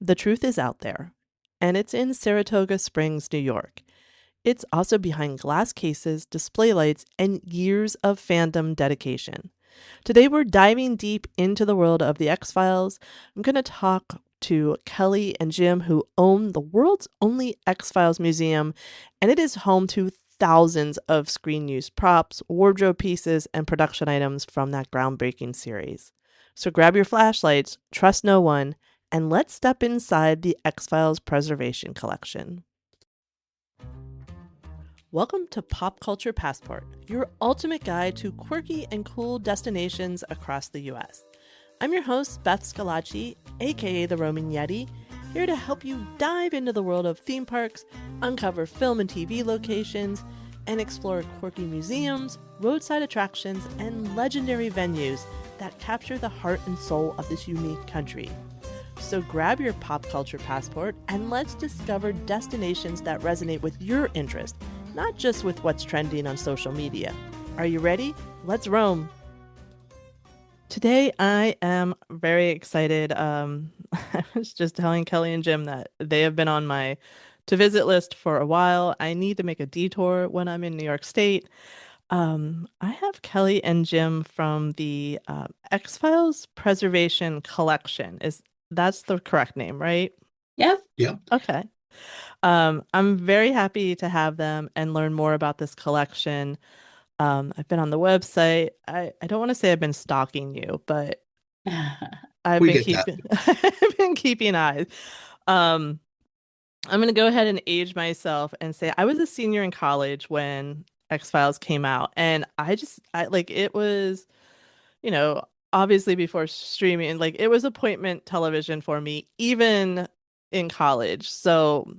The truth is out there, and it's in Saratoga Springs, New York. It's also behind glass cases, display lights, and years of fandom dedication. Today, we're diving deep into the world of The X Files. I'm going to talk to Kelly and Jim, who own the world's only X Files museum, and it is home to thousands of screen used props, wardrobe pieces, and production items from that groundbreaking series. So grab your flashlights, trust no one, and let's step inside the X Files Preservation Collection. Welcome to Pop Culture Passport, your ultimate guide to quirky and cool destinations across the US. I'm your host, Beth Scalacci, aka the Roman Yeti, here to help you dive into the world of theme parks, uncover film and TV locations, and explore quirky museums, roadside attractions, and legendary venues that capture the heart and soul of this unique country. So grab your pop culture passport and let's discover destinations that resonate with your interest, not just with what's trending on social media. Are you ready? Let's roam. Today, I am very excited. I was just telling Kelly and Jim that they have been on my to visit list for a while. I need to make a detour when I'm in New York State. I have Kelly and Jim from the X-Files Preservation Collection. Is That's the correct name, right? Yep. Yep. Okay. I'm very happy to have them and learn more about this collection. I've been on the website. I don't want to say I've been stalking you, but I've We been get that. keeping I've been keeping eyes. Um, I'm gonna go ahead and age myself and say I was a senior in college when X-Files came out, and I like it was, you know, obviously before streaming, like it was appointment television for me, even in college. So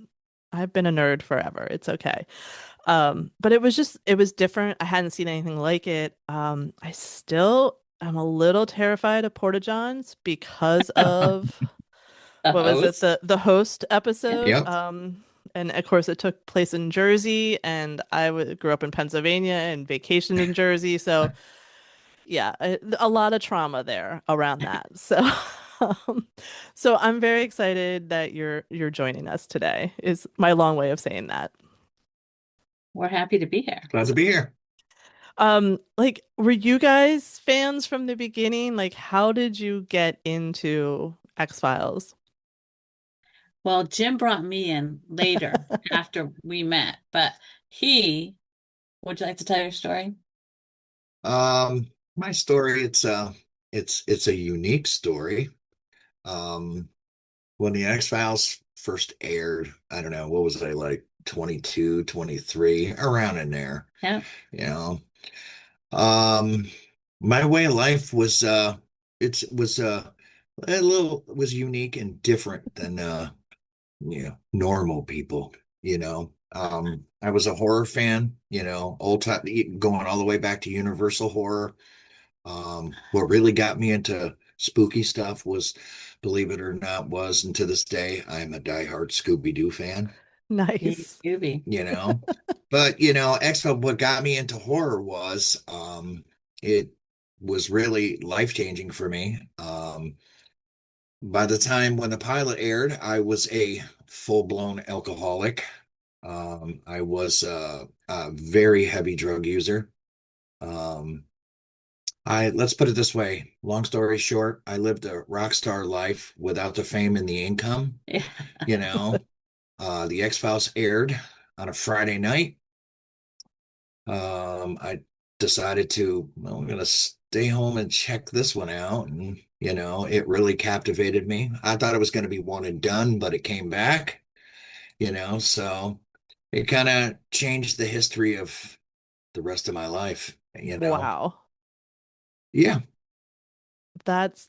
I've been a nerd forever. It's okay. But it was different. I hadn't seen anything like it. I still am a little terrified of Porta Johns because of The what was it, host. the host Yeah. episode. Yep. And of course it took place in Jersey, and grew up in Pennsylvania and vacationed in Jersey, so yeah, a lot of trauma there around that. So, um, so I'm very excited that you're joining us today. Is my long way of saying that. We're happy to be here. Glad to be here. Like, were you guys fans from the beginning? Like, how did you get into X-Files? Well, Jim brought me in later after we met, but he, would you like to tell your story? My story, it's a unique story. Um, when the X-Files first aired, I don't know, what was I like 22, 23, around in there, Yeah. you know. Um, my way of life was it was a little was unique and different than normal people, you know. I was a horror fan, old time, going all the way back to Universal horror. What really got me into spooky stuff was, believe it or not, was, and to this day, I'm a diehard Scooby-Doo fan, Nice. Scooby. you know. But, X-Files, what got me into horror was it was really life-changing for me. By the time when the pilot aired, I was a full-blown alcoholic. I was a very heavy drug user. Um, let's put it this way. Long story short, I lived a rock star life without the fame and the income. Yeah. You know, the X-Files aired on a Friday night. I decided well, I'm gonna stay home and check this one out, and it really captivated me. I thought it was going to be one and done, but it came back. So it kind of changed the history of the rest of my life. Wow. Yeah, That's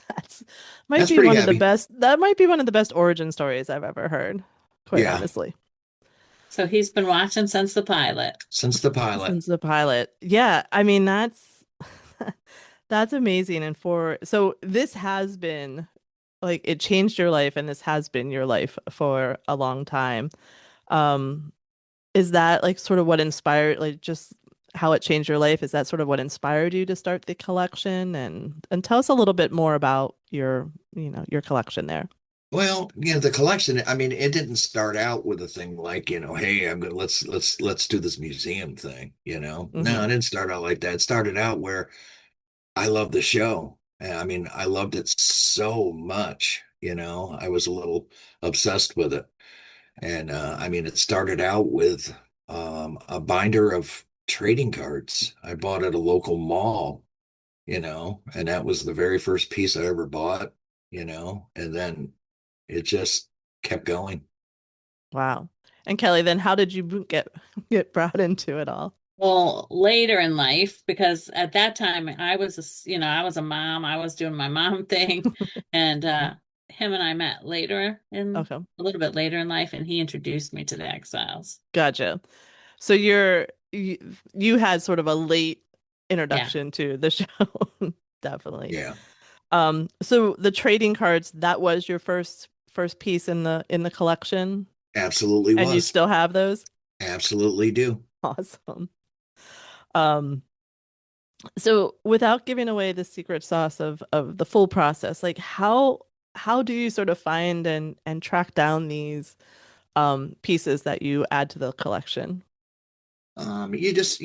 that's might that's be pretty one of the heavy. best. That might be one of the best origin stories I've ever heard, quite Yeah, honestly. So he's been watching since the pilot. since the pilot. Since the pilot. Yeah, I mean that's amazing. And so this has been like it changed your life, and this has been your life for a long time. Um, is that like sort of what inspired, like just how it changed your life? Is that sort of what inspired you to start the collection? And tell us a little bit more about your collection there. Well, the collection, I mean, it didn't start out with a thing like, hey, I'm gonna let's do this museum thing. No, Hmm. it didn't start out like that. It started out where I loved the show. And I mean, I loved it so much. I was a little obsessed with it. And I mean, it started out with a binder of trading cards I bought at a local mall, and that was the very first piece I ever bought, and then it just kept going. Wow. And Kelly, then how did you get brought into it all? Well, later in life, because at that time I was a mom, I was doing my mom thing, and him and I met later in Okay, a little bit later in life, and he introduced me to the Exiles. gotcha. So you had sort of a late Yeah, introduction to the show, definitely. Yeah, So the trading cards, that was your first piece in the collection, absolutely and you was. still have those? Absolutely do. Awesome. Um, so without giving away the secret sauce of the full process, like how do you sort of find and track down these pieces that you add to the collection? You just,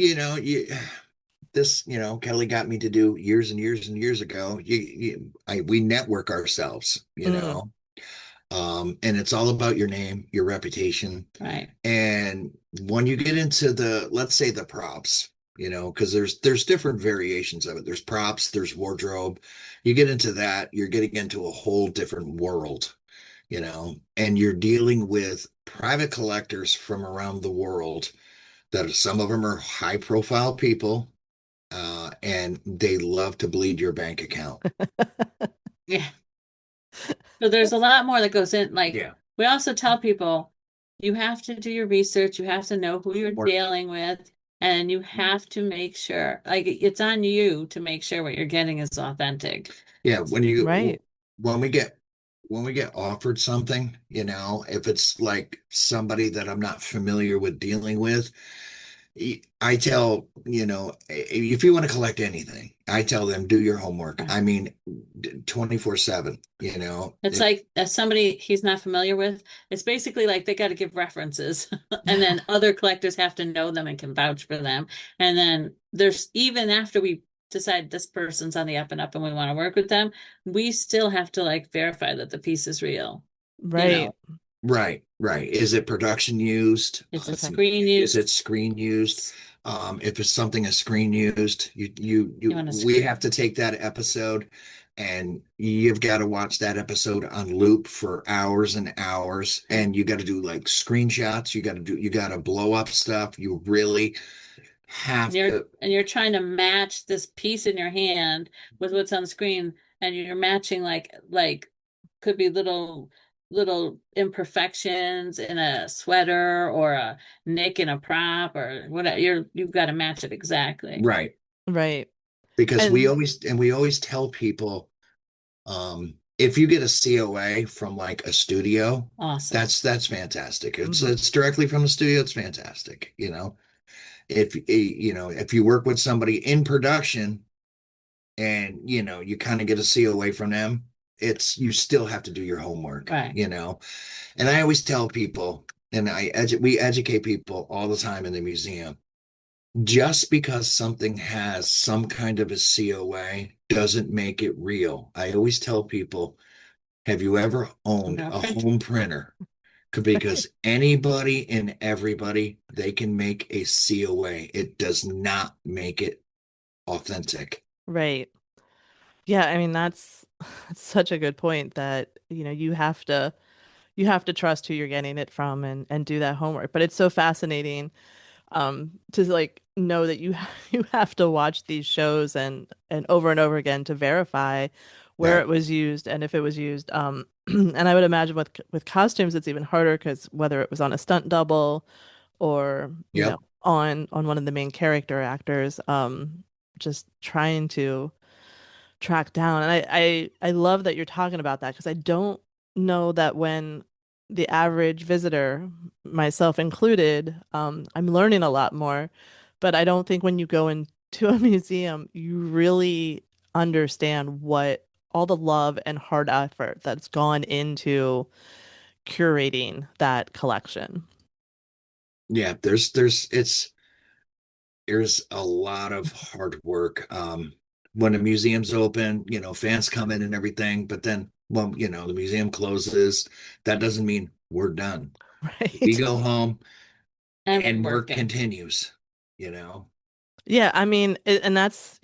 Kelly got me to do years and years and years ago. We network ourselves, Mm, and it's all about your name, your reputation. right. And when you get into let's say the props, because there's different variations of it. There's props, there's wardrobe. You get into that, you're getting into a whole different world, and you're dealing with private collectors from around the world that some of them are high profile people, and they love to bleed your bank account. Yeah. So there's a lot more that goes in. Like Yeah. we also tell people, you have to do your research, you have to know who you're Homework. dealing with, and you have to make sure, like it's on you to make sure what you're getting is authentic. Yeah, right. when we get when we get offered something, if it's like somebody that I'm not familiar with dealing with, I tell, if you want to collect anything, I tell them do your homework. Right. I mean, 24/7. It's like as somebody he's not familiar with, it's basically like they got to give references, and then other collectors have to know them and can vouch for them. And then there's even after we decide this person's on the up and up and we want to work with them, we still have to like verify that the piece is real. You Right. know, Right, right. Is it production used? it's a Okay. screen Is it use. screen used? If it's something is screen used, You want to we screen. have to take that episode and you've got to watch that episode on loop for hours and hours. Right. And you got to do like screenshots. You got to blow up stuff. You really And have you're to. and you're trying to match this piece in your hand with what's on screen, and you're matching like could be little imperfections in a sweater or a nick in a prop or whatever. You've got to match it exactly. Right. Right. Because And we always tell people, if you get a COA from like a studio, Awesome. that's fantastic. It's mhm, it's directly from the studio. It's fantastic. If you work with somebody in production and you kind of get a COA from them, it's you still have to do your homework, Right. you know. And I always tell people, and we educate people all the time in the museum. Just because something has some kind of a COA doesn't make it real. I always tell people, have you ever owned No a print. home printer? Because anybody and everybody, they can make a COA. It does not make it authentic. right. Yeah, I mean that's such a good point that, you have to trust who you're getting it from and do that homework. But it's so fascinating to like know that you have to watch these shows and over again to verify where Yeah. it was used and if it was used. And I would imagine with costumes it's even harder because whether it was on a stunt double or Yep. on one of the main character actors, just trying to track down. And I love that you're talking about that because I don't know that when the average visitor, myself included, I'm learning a lot more, but I don't think when you go into a museum, you really understand what all the love and hard effort that's gone into curating that collection. Yeah, there's a lot of hard work. When the museum's open, fans come in and everything, but then, well, the museum closes. That doesn't mean we're done. We Right. go home And and work working. continues, you know. Yeah, I mean, and that's,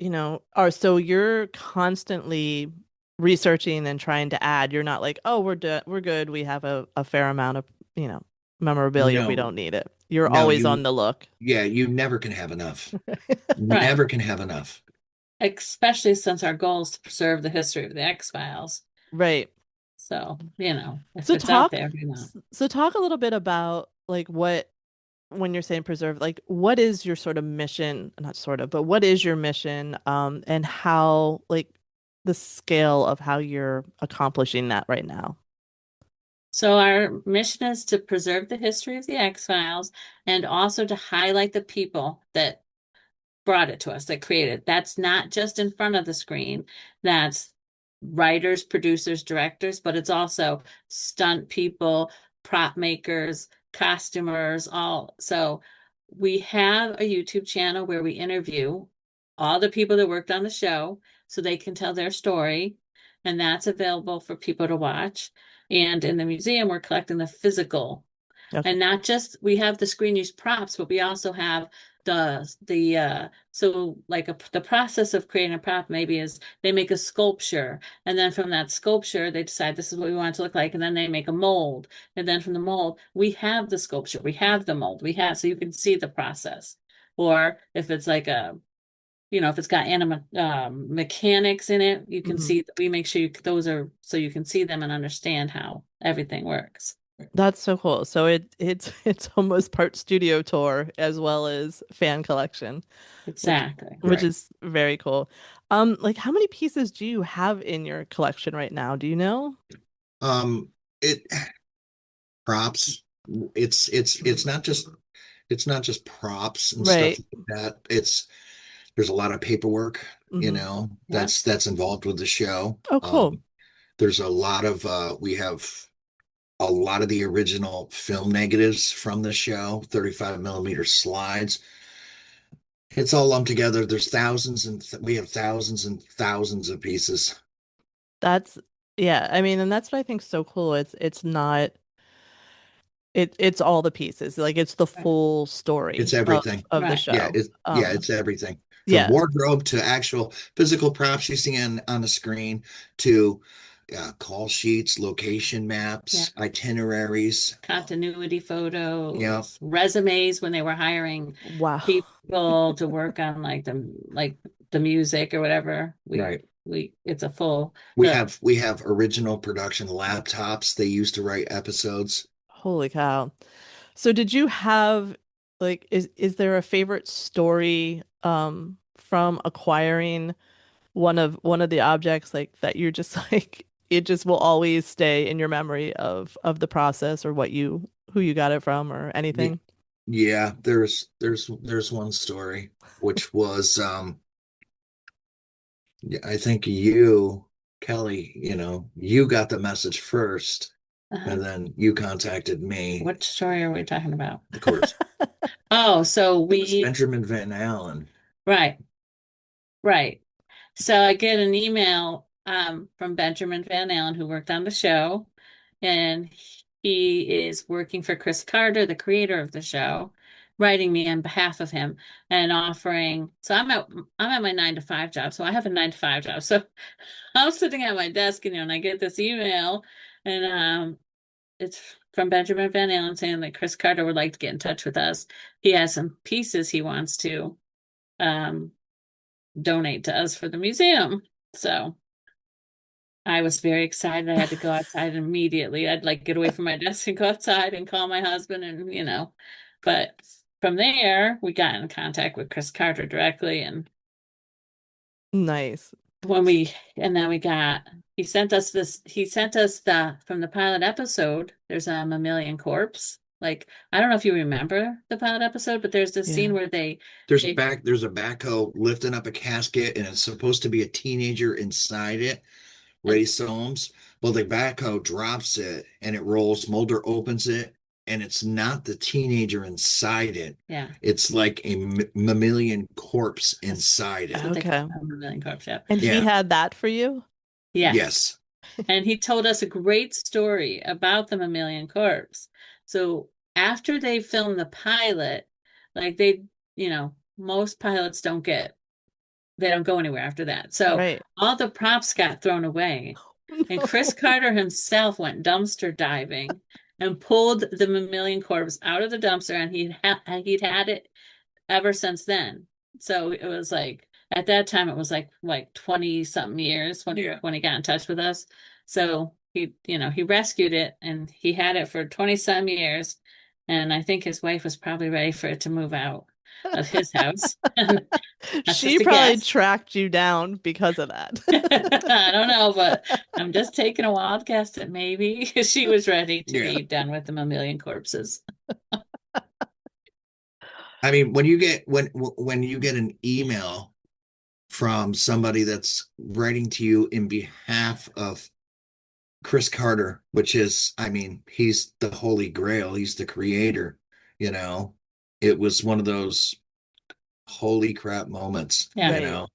so you're constantly researching and trying to add. You're not like, oh, we're good. We have a fair amount of, you know, memorabilia. We No, don't need it. You're no, always on the look. yeah, you never can have enough. Right. Never can have enough. Especially since our goal is to preserve the history of the X-Files. Right. So, if So it's out talk there, you know. so talk a little bit about like what when you're saying preserve, like what is your sort of mission, not sort of, but what is your mission and how like the scale of how you're accomplishing that right now. So our mission is to preserve the history of the X-Files and also to highlight the people that brought it to us, that created. That's not just in front of the screen. That's writers, producers, directors, but it's also stunt people, prop makers, costumers, all. So we have a YouTube channel where we interview all the people that worked on the show so they can tell their story. And that's available for people to watch. And in the museum, we're collecting the physical Okay. and not just we have the screen use props, but we also have the process of creating a prop maybe is they make a sculpture, and then from that sculpture they decide this is what we want it to look like, and then they make a mold, and then from the mold we have the sculpture, we have the mold, we have, so you can see the process. Or if it's like if it's got mechanics in it, you can Mhm. see, we make sure those are so you can see them and understand how everything works. That's so cool. So it's it's almost part studio tour as well as fan collection, which Exactly. which Right. is very cool. Like how many pieces do you have in your collection right now? Do you know? It props. It's not just props and stuff Right. like that. There's a lot of paperwork, Hmm. Yep. that's involved with the show. Oh, cool. There's a lot of we have a lot of the original film negatives from the show, 35 millimeter slides. It's all lumped together. There's thousands and we have thousands and thousands of pieces. That's yeah, I mean, and that's what I think is so cool. It's not it's all the pieces. Like it's the Right. full It's story everything. of the Right. show. It's everything from Yeah. wardrobe to actual physical props you see on the screen to call sheets, location Yeah. maps, itineraries. Continuity Yeah, photos, resumes when they were hiring Wow. people to work on like the music or whatever. We right. we it's a full We the have we have original production laptops they used to write episodes. Holy cow. So did you have like is there a favorite story from acquiring one of the objects like that you're just like it just will always stay in your memory of the process or what you who you got it from or Ye- anything? Yeah, there's one story which was yeah, I think you, Kelly, you got the message first, uh, and then you contacted me. what story are we talking about? Of course, Oh, so it was we Benjamin Van Allen. right, right. So I get an email from Benjamin Van Allen, who worked on the show, and he is working for Chris Carter, the creator of the show, writing me on behalf of him and offering. So I'm at my 9 to 5 job. So I have a 9 to 5 job. So I'm sitting at my desk, and I get this email, and it's from Benjamin Van Allen saying that Chris Carter would like to get in touch with us. He has some pieces he wants to um donate to us for the museum. So I was very excited. I had to go outside immediately. I'd like get away from my desk and go outside and call my husband and. But from there, we got in contact with Chris Carter directly, and Nice. when we and then we got he sent us the from the pilot episode, there's a mammalian corpse. Like, I don't know if you remember the pilot episode, but there's this scene Yeah. where they There's a backhoe lifting up a casket, and it's supposed to be a teenager inside it. Ray Soames. Well, the backhoe drops it and it rolls. Mulder opens it, and it's not the teenager inside it. Yeah. It's like a mammalian corpse That's inside it. what they Okay. call a mammalian corpse. Yeah. And he Yeah. had that for you? Yes. Yes. And he told us a great story about the mammalian corpse. So after they filmed the pilot, like most pilots they don't go anywhere after that. So Right. all the props got thrown away. And Chris No. Carter himself went dumpster diving and pulled the mammalian corpse out of the dumpster, and he'd had it ever since then. So it was like at that time it was like 20 something years when Yeah. he got in touch with us. So he rescued it, and he had it for 20 some years. And I think his wife was probably ready for it to move out of his house. That's She just a probably guess. tracked you down because of that. I don't know, but I'm just taking a wild guess that maybe she was ready to Yeah. be done with the mammalian corpses. I mean, when you get an email from somebody that's writing to you in behalf of Chris Carter, which is, I mean, he's the holy grail, he's the creator, you know. It was one of those holy crap moments, Yeah. Right.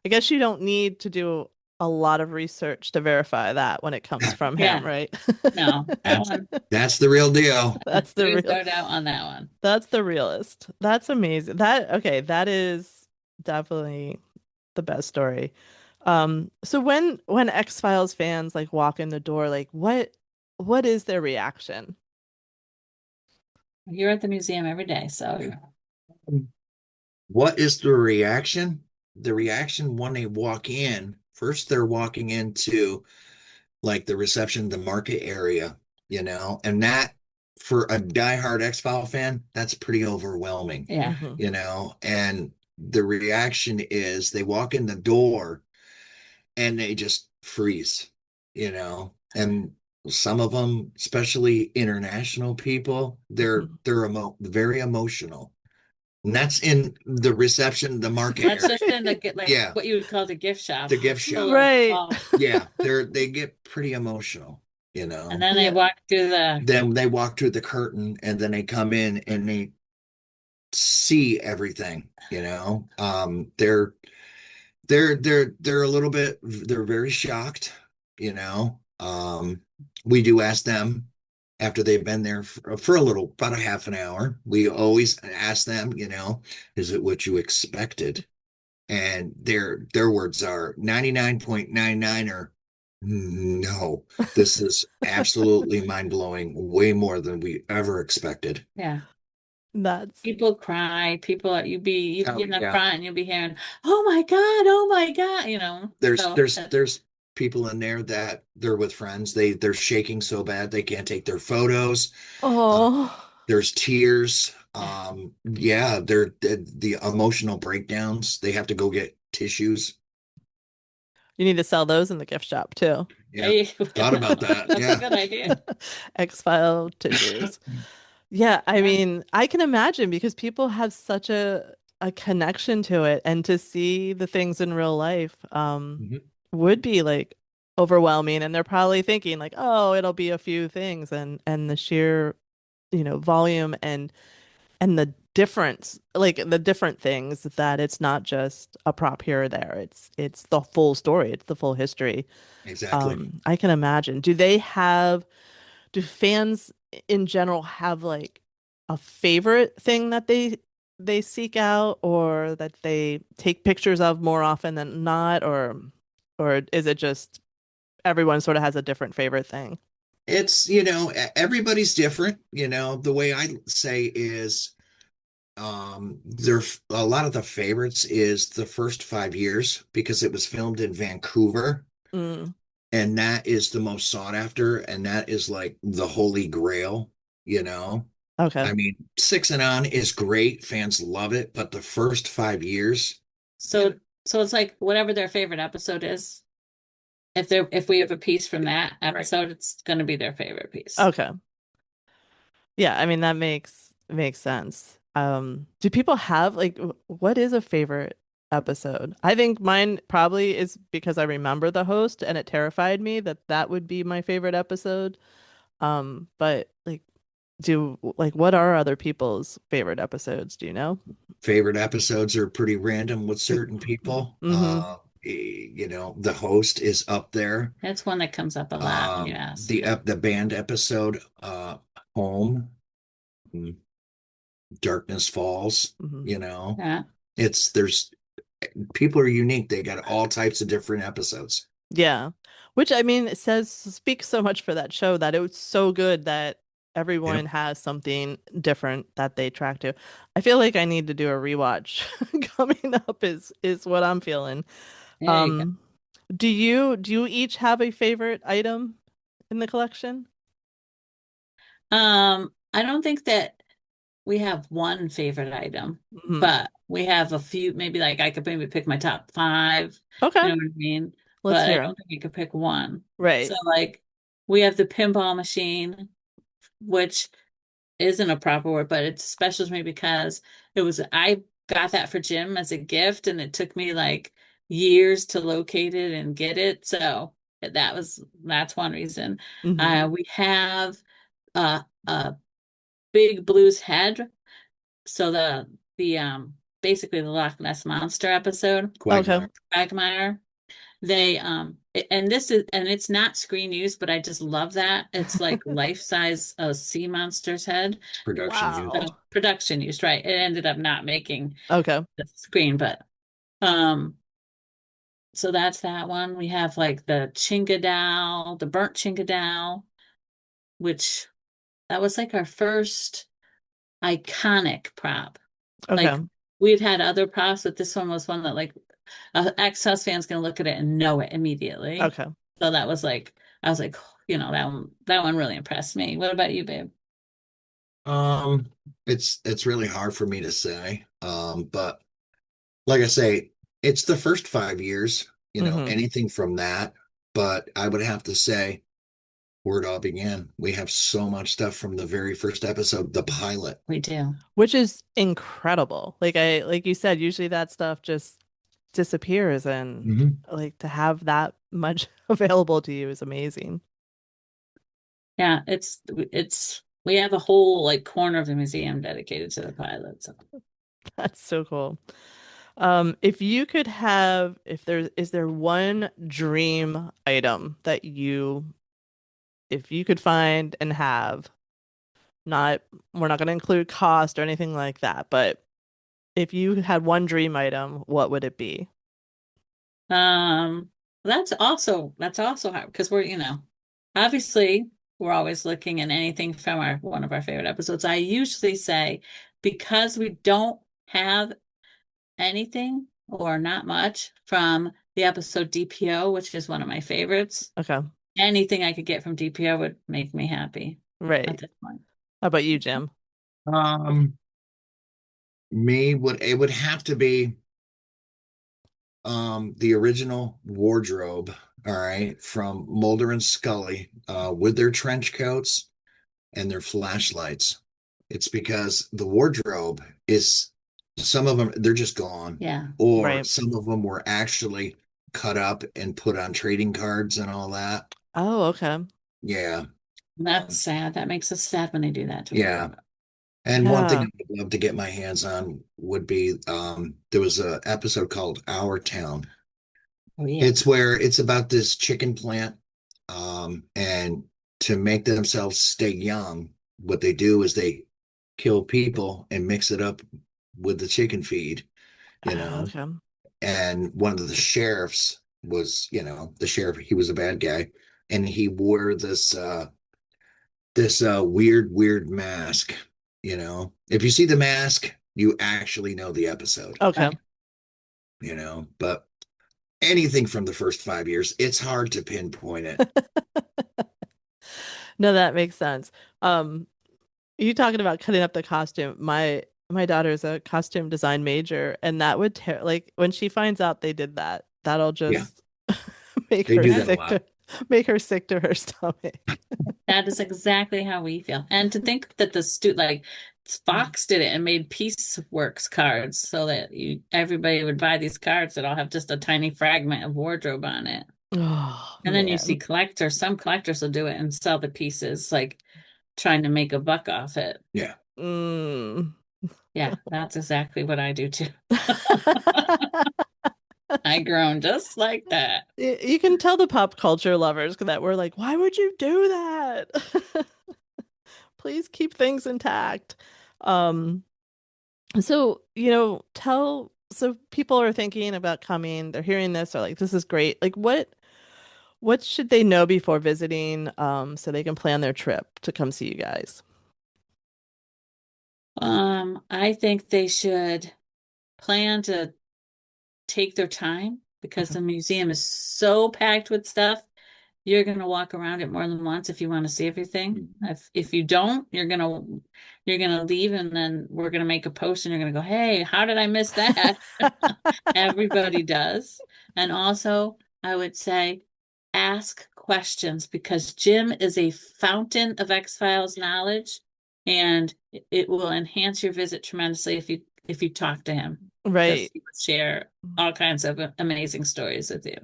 I guess you don't need to do a lot of research to verify that when it comes from him, Yeah. right? No, that That's one, that's the real deal. That's the there's real. no doubt on that one. That's the realist. That's amazing. That is definitely the best story. So when X-Files fans like walk in the door, like what is their reaction? You're at the museum every day, so What is the reaction? The reaction when they walk in, first they're walking into like the reception, the market area, and that for a diehard X-File fan, that's pretty overwhelming, yeah. Mhm. and the reaction is they walk in the door and they just freeze. And some of them, especially international people, they're Mhm. very emotional. And that's in the reception, the market That's area. just in like Yeah, what you would call the gift shop the gift full shop. of Right. all. Yeah, they get pretty emotional, And then they Yeah. walk through the Then they walk through the curtain and then they come in and they see everything. They're a little bit, they're very shocked, you know. We do ask them after they've been there for a little, about a half an hour. We always ask them, is it what you expected? And their words are 99.99 or no, this is absolutely mind-blowing, way more than we ever expected. yeah. That's People cry. You'd Oh be in the yeah. front and you'll be hearing, "Oh my God, oh my God," There's So there's there's people in there that they're with friends. They're shaking so bad they can't take their photos. Uh, oh. there's tears. yeah. Yeah, the emotional breakdowns. They have to go get tissues. You need to sell those in the gift shop too. Yeah, thought about that. That's a Yeah. good idea. X-File tissues. Yeah, I Yeah. mean, I can imagine because people have such a connection to it, and to see the things in real life Mhm. would be like overwhelming, and they're probably thinking like, "Oh, it'll be a few things," and the sheer, volume and the difference, like the different things, that it's not just a prop here or there. It's the full story. It's the full history. Exactly. I can imagine. Do fans in general have like a favorite thing that they seek out or that they take pictures of more often than not, or is it just everyone sort of has a different favorite thing? It's, everybody's different. The way I say is there a lot of the favorites is the first 5 years because it was filmed in Vancouver, Mm, and that is the most sought after, and that is like the holy grail, you know. okay. I mean, six and on is great, fans love it, but the first 5 years, So so it's like whatever their favorite episode is. If we have a piece from that episode, it's going to be their favorite piece. Okay. Yeah, I mean that makes sense. Do people have like what is a favorite episode. I think mine probably is because I remember the host and it terrified me that that would be my favorite episode. But like, what are other people's favorite episodes? Do you know? Favorite episodes are pretty random with certain people. Mm-hmm. The host is up there. That's one that comes up a lot when you ask. The band episode, Home, mm, Darkness Falls, Mm-hmm. you know. Yeah. There's people are unique. They got all types of different episodes. Yeah. Which I mean, it says speaks so much for that show that it was so good that everyone Yep. has something different that they track to. I feel like I need to do a rewatch coming up is what I'm feeling. There you go. Um, do you each have a favorite item in the collection? I don't think that we have one favorite item, Hmm. but we have a few, maybe like I could maybe pick my top five, you Okay, know what I mean? let's But I hear 'em. don't think you could pick one. So Right. like we have the pinball machine, which isn't a proper word, but it's special to me because I got that for Jim as a gift and it took me like years to locate it and get it. So that's one reason. Hmm. We have a big blues head. So the basically the Loch Ness Monster episode, Okay. Quagmire. Quagmire. And it's not screen use, but I just love that. It's like life-size sea monster's head. It's production So Wow. production used, right? It ended up not making Okay. the screen, but um, so that's that one. We have like the Chingadow, the burnt Chingadow, which that was like our first iconic prop. Like Okay. we've had other props, but this one was one that like ex-house fan's gonna look at it and know it immediately. Okay. So that was like I was like, that one really impressed me. What about you, babe? Um, it's really hard for me to say. But like I say, it's the first 5 years, Hmm. anything from that. But I would have to say where it all began. We have so much stuff from the very first episode, the pilot. We do. Which is incredible. Like you said, usually that stuff just disappears and Hmm. like to have that much available to you is amazing. Yeah, it's we have a whole like corner of the museum dedicated to the pilot. So That's so cool. If you could have, if there is there one dream item that if you could find and have, not, we're not going to include cost or anything like that, but if you had one dream item, what would it be? um that's also hard because obviously we're always looking at anything from our one of our favorite episodes. I usually say because we don't have anything or not much from the episode DPO, which is one of my favorites. Okay. Anything I could get from DPO would make me happy at Right. this point. How about you, Jim? Um, it would have to be the original wardrobe, all right, from Mulder and Scully, with their trench coats and their flashlights. It's because the wardrobe is some of them they're just gone, Yeah. or Right. some of them were actually cut up and put on trading cards and all that. Oh, okay. Yeah, That's sad. That makes us sad when they do that to a yeah. wardrobe. And one thing Yeah. I would love to get my hands on would be there was a episode called Our Town. Oh yeah. It's about this chicken plant, and to make themselves stay young, what they do is they kill people and mix it up with the chicken feed, you Oh, know. okay. And one of the sheriffs was, the sheriff, he was a bad guy, and he wore this weird mask, If you see the mask, you actually know the episode, Okay. Right. But anything from the first 5 years, it's hard to pinpoint it. No, that makes sense. Um, you talking about cutting up the costume. My daughter's a costume design major, and that would tear like when she finds out they did that, that'll Yeah, just make they her do that a sick lot. to make her sick to her stomach. That is exactly how we feel. And to think that the Fox did it and made pieceworks cards so that everybody would buy these cards that all have just a tiny fragment of wardrobe on it. Oh And then you see man. some collectors will do it and sell the pieces, like trying to make a buck off it. Yeah. Mm. Yeah, that's exactly what I do too. I grown just like that. You can tell the pop culture lovers that we're like, why would you do that? Please keep things intact. Um, so, so people are thinking about coming, they're hearing this, they're like, this is great. Like what should they know before visiting, so they can plan their trip to come see you guys? I think they should plan to take their time because Okay. the museum is so packed with stuff. You're going to walk around it more than once if you want to see everything. If you don't, you're going to leave and then we're going to make a post and you're going to go, "Hey, how did I miss that?" Everybody does. And also, I would say ask questions because Jim is a fountain of X-Files knowledge and it will enhance your visit tremendously if you talk to him because Right. he would share all kinds of amazing stories with you.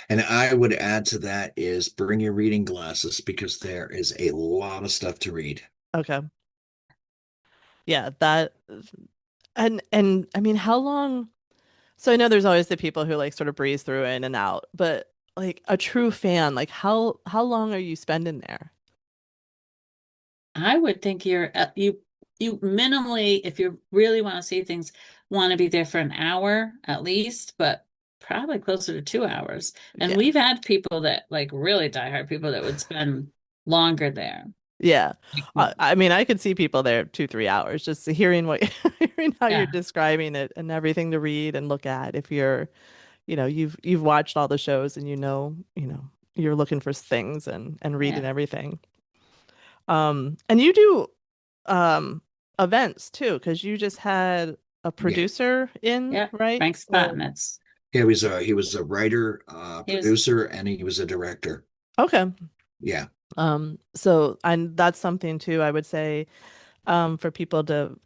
And I would add to that is bring your reading glasses because there is a lot of stuff to read. Okay. Yeah, and I mean, how long? So I know there's always the people who like sort of breeze through in and out, but like a true fan, like how long are you spending there? I would think you minimally, if you really want to see things, want to be there for an hour at least, but probably closer to 2 hours. And Yeah. we've had people that like really diehard people that would spend longer there. Yeah. Like, I mean, I could see people there 2, 3 hours just hearing what hearing how you're yeah, describing it and everything to read and look at if you're, you've watched all the shows and you're looking for things and reading yeah, everything. And you do events too, because you just had a Yeah. producer in, yeah. right? Frank So Spotnitz. He was a writer, He was, producer, and he was a director. okay. Yeah. So and that's something too, I would say, for people to,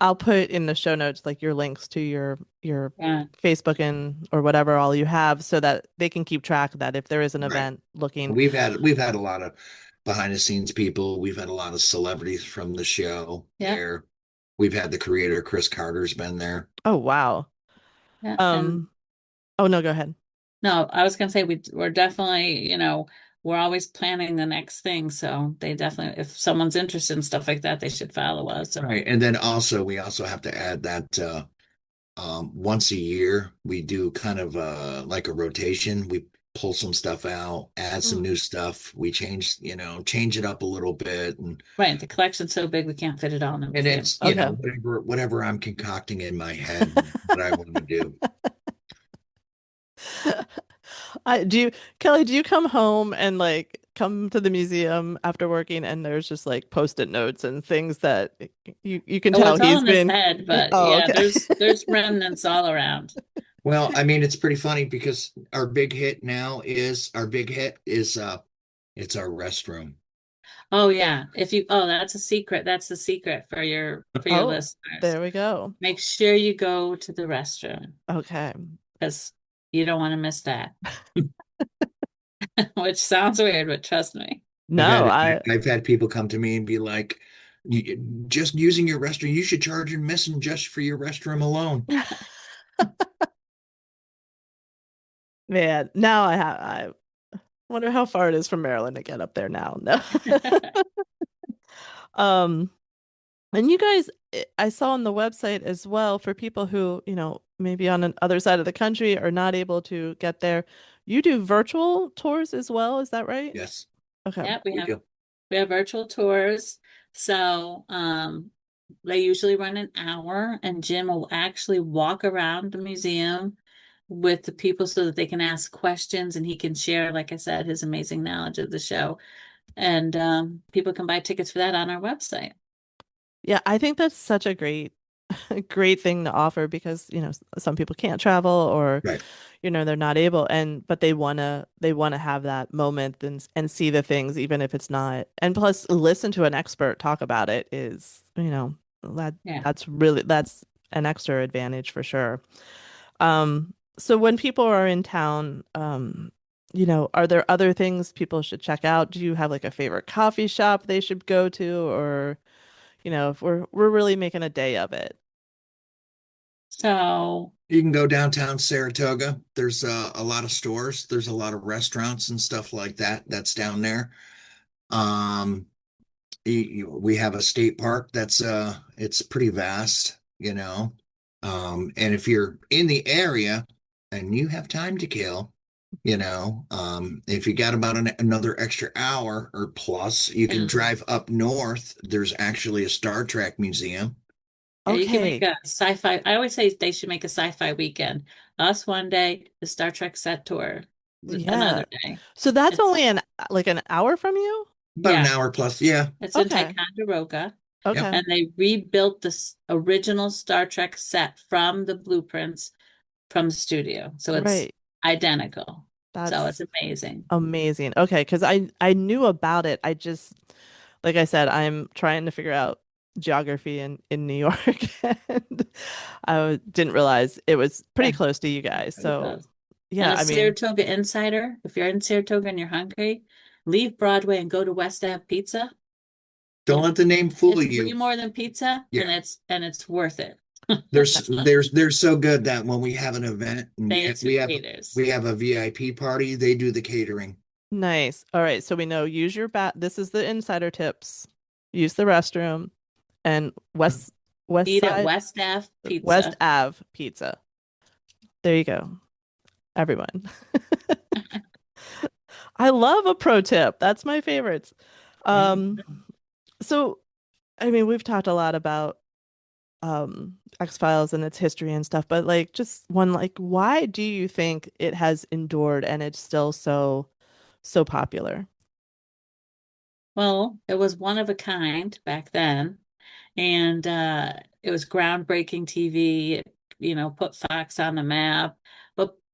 I'll put in the show notes like your links to your yeah, Facebook and or whatever all you have so that they can keep track of that if there is an Right. event looking. We've had a lot of behind the scenes people. We've had a lot of celebrities from the show yeah, there. We've had the creator Chris Carter's been there. Oh wow. yeah. And Um, oh no, go ahead. no, I was gonna say we're definitely, we're always planning the next thing. So they definitely, if someone's interested in stuff like that, they should follow us. So, Right. And then also we also have to add that once a year we do kind of like a rotation. We pull some stuff out, add some Mm. new stuff. We change it up a little bit, and right, the collection's so big we can't fit it all in the museum. it's Okay. whatever I'm concocting in my head what I want to do. Kelly, do you come home and like come to the museum after working and there's just like post-it notes and things that you can Well, tell it's all he's in his been. head, but Oh, yeah, okay. there's remnants all around. Well, I mean, it's pretty funny because our big hit is it's our restroom. Oh yeah, that's a secret. That's the secret for your Oh, listeners. there we go. Make sure you go to the restroom Okay. because you don't want to miss that. Which sounds weird, but trust me. I've No, had I I've had people come to me and be like, Just using your restroom, you should charge admission just for your restroom alone." man, now I wonder how far it is from Maryland to get up there now. No. Um, and you guys, I saw on the website as well for people who, maybe on the other side of the country are not able to get there. You do virtual tours as well, is that right? Yes, Okay. Yeah, we we have do. we have virtual tours. So they usually run an hour, and Jim will actually walk around the museum with the people so that they can ask questions and he can share, like I said, his amazing knowledge of the show. And people can buy tickets for that on our website. Yeah, I think that's such a great a great thing to offer because, some people can't travel or, Right. they're not able but they want to have that moment and see the things even if it's not. And plus listen to an expert talk about it is, that Yeah. that's an extra advantage for sure. So when people are in town, are there other things people should check out? Do you have like a favorite coffee shop they should go to, or, if we're really making a day of it? So, You can go downtown Saratoga. There's a lot of stores. There's a lot of restaurants and stuff like that that's down there. Um, we have a state park that's it's pretty vast, you know. And if you're in the area and you have time to kill, if you got about another extra hour or plus, you can yeah, drive up north. There's actually a Star Trek museum. yeah, you can make Okay. a sci-fi. I always say they should make a sci-fi weekend. Us one day, the Star Trek set tour Yeah. another day. So that's It's only an hour from you? About an yeah, hour plus. Yeah. it's in Okay. Ticonderoga, Yep. Okay. and they rebuilt this original Star Trek set from the blueprints from the studio. So it's Right. identical. So it's That's amazing. amazing. Okay, because I knew about it. I just, like I said, I'm trying to figure out geography in New York, and didn't realize it was pretty Yeah, close to you guys. pretty So, close. And yeah, a I mean, Saratoga Insider, if you're in Saratoga and you're hungry, leave Broadway and go to West Ave Pizza. Don't let the name fool It's way you. more than pizza, Yeah. and it's worth it. They're so good that when we have an event and Thanks, creators. we have a VIP party, they do the catering. nice. All right, so we know use your bat. This is the insider tips. Use the restroom and West Eat at Side West Ave West Pizza. Ave Pizza. There you go, everyone. I love a pro tip. That's my favorites. Yeah. Um, so I mean, we've talked a lot about X-Files and its history and stuff, but like just one like why do you think it has endured and it's still so popular? Well, it was one of a kind back then, and it was groundbreaking TV. It, put Fox on the map.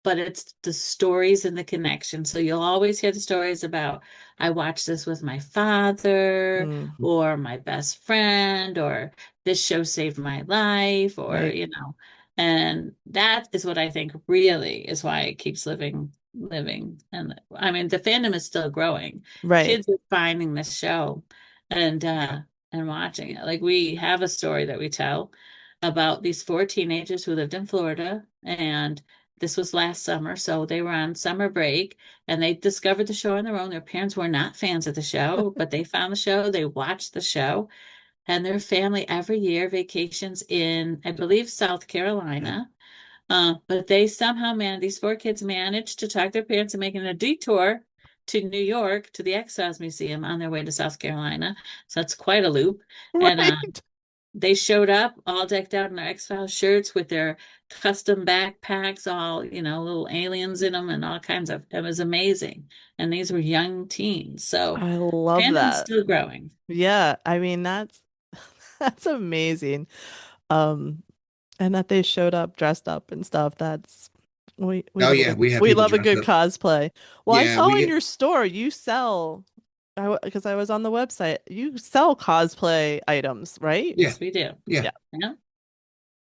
But it's the stories and the connection. So you'll always hear the stories about I watched this with my father Mm, or my best friend or this show saved my life or right. and that is what I think really is why it keeps living. And I mean the fandom is still growing. Right. Kids are finding this show and uh and watching it. Like we have a story that we tell about these four teenagers who lived in Florida, and this was last summer, so they were on summer break and they discovered the show on their own. Their parents were not fans of the show, but they found the show, they watched the show, and their family every year vacations in, I believe, South Carolina. But they somehow these four kids managed to talk their parents into making a detour to New York to the X-Files Museum on their way to South Carolina. So that's quite a loop. And Right. they showed up all decked out in their X-Files shirts with their custom backpacks, all, little aliens in them and all kinds of, it was amazing. And these were young teens. So I love fandom's that. still growing. Yeah, I mean that's amazing. Um and that they showed up dressed up and stuff. That's we Oh love a yeah, good we have we people love a dressed good up. cosplay. Well, I Yeah, saw we in get your store you sell because I was on the website. You sell cosplay items, right? yeah, Yes, we do. yeah. Yeah. Yeah.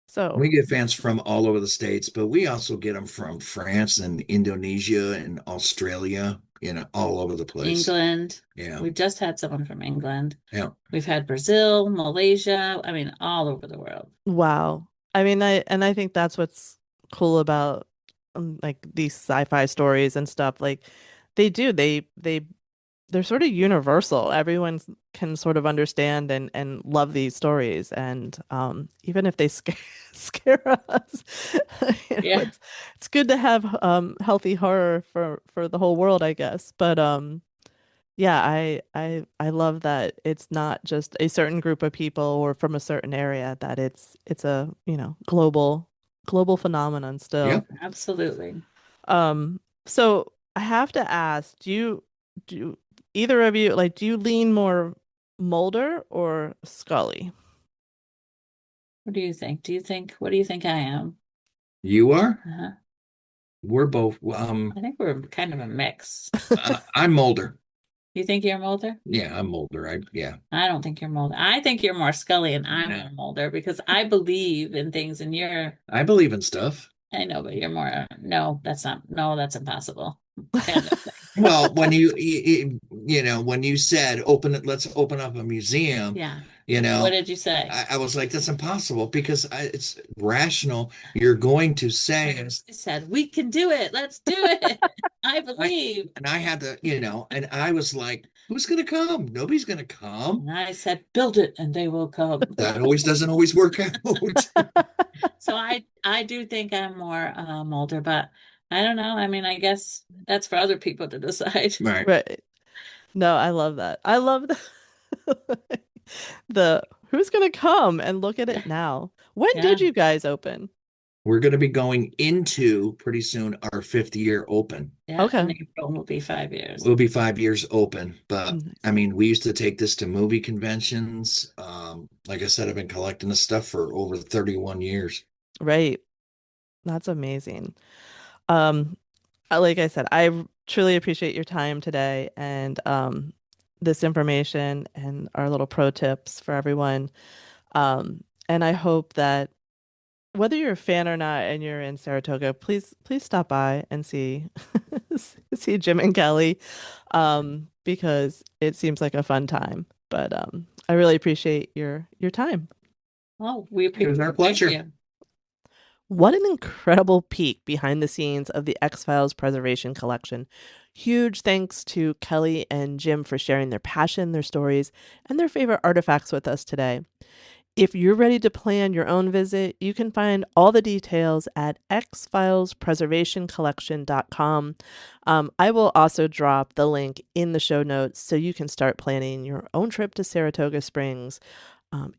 So, We get fans from all over the states, but we also get them from France and Indonesia and Australia, all over the place. England. Yeah, We've just had someone from England. yeah, We've had Brazil, Malaysia. I mean, all over the world. wow. I mean, I think that's what's cool about like these sci-fi stories and stuff. Like they're sort of universal. Everyone can sort of understand and love these stories. And even if they scare us, Yeah, it's good to have healthy horror for the whole world, I guess. But yeah, I love that it's not just a certain group of people or from a certain area, that it's a, global phenomenon yeah. still. absolutely. So I have to ask, do either of you like do you lean more Mulder or Scully? What do you think? What do you think I am? You are? Uh-huh. We're both. I think we're kind of a mix. I'm Mulder. You think you're Mulder? Yeah, I'm Mulder. Yeah. I don't think you're Mulder. I think you're more Scully and I'm Yeah. more Mulder because I believe in things and I believe in stuff. I know, but you're more, no, that's impossible. Kind of thing. Well, when you said let's open up a museum, Yeah. you What know, did you say? I was like, that's impossible because it's rational. You're going to say, I said, we can do it. Let's do it. I believe. and I had to, and I was like, who's going to come? Nobody's going to come. And I said, build it and they will come. That always doesn't always work out. So I do think I'm more Mulder, but I don't know. I mean, I guess that's for other people to decide. Right. Right. No, I love that. I love the who's gonna come and look at it now. When Yeah. did you guys open? We're going to be going into pretty soon our 5th year open. Yeah, Okay. in April will be 5 years. We'll be 5 years open, but Nice. I mean, we used to take this to movie conventions. Like I said, I've been collecting this stuff for over 31 years. Right. That's amazing. Like I said, I truly appreciate your time today and this information and our little pro tips for everyone. And I hope that whether you're a fan or not and you're in Saratoga, please stop by and see see Jim and Kelly, because it seems like a fun time. But I really appreciate your time. Well, we It was appreciate our pleasure. you. What an incredible peek behind the scenes of the X-Files Preservation Collection. Huge thanks to Kelly and Jim for sharing their passion, their stories, and their favorite artifacts with us today. If you're ready to plan your own visit, you can find all the details at xfilespreservationcollection.com. I will also drop the link in the show notes so you can start planning your own trip to Saratoga Springs.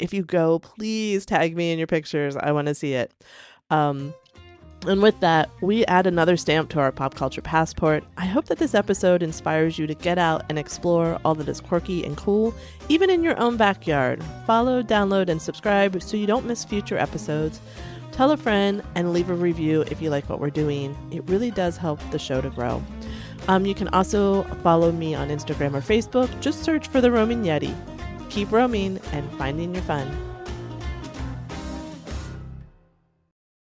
If you go, please tag me in your pictures. I want to see it. And with that, we add another stamp to our pop culture passport. I hope that this episode inspires you to get out and explore all that is quirky and cool, even in your own backyard. Follow, download, and subscribe so you don't miss future episodes. Tell a friend and leave a review if you like what we're doing. It really does help the show to grow. You can also follow me on Instagram or Facebook. Just search for The Roaming Yeti. Keep roaming and finding your fun.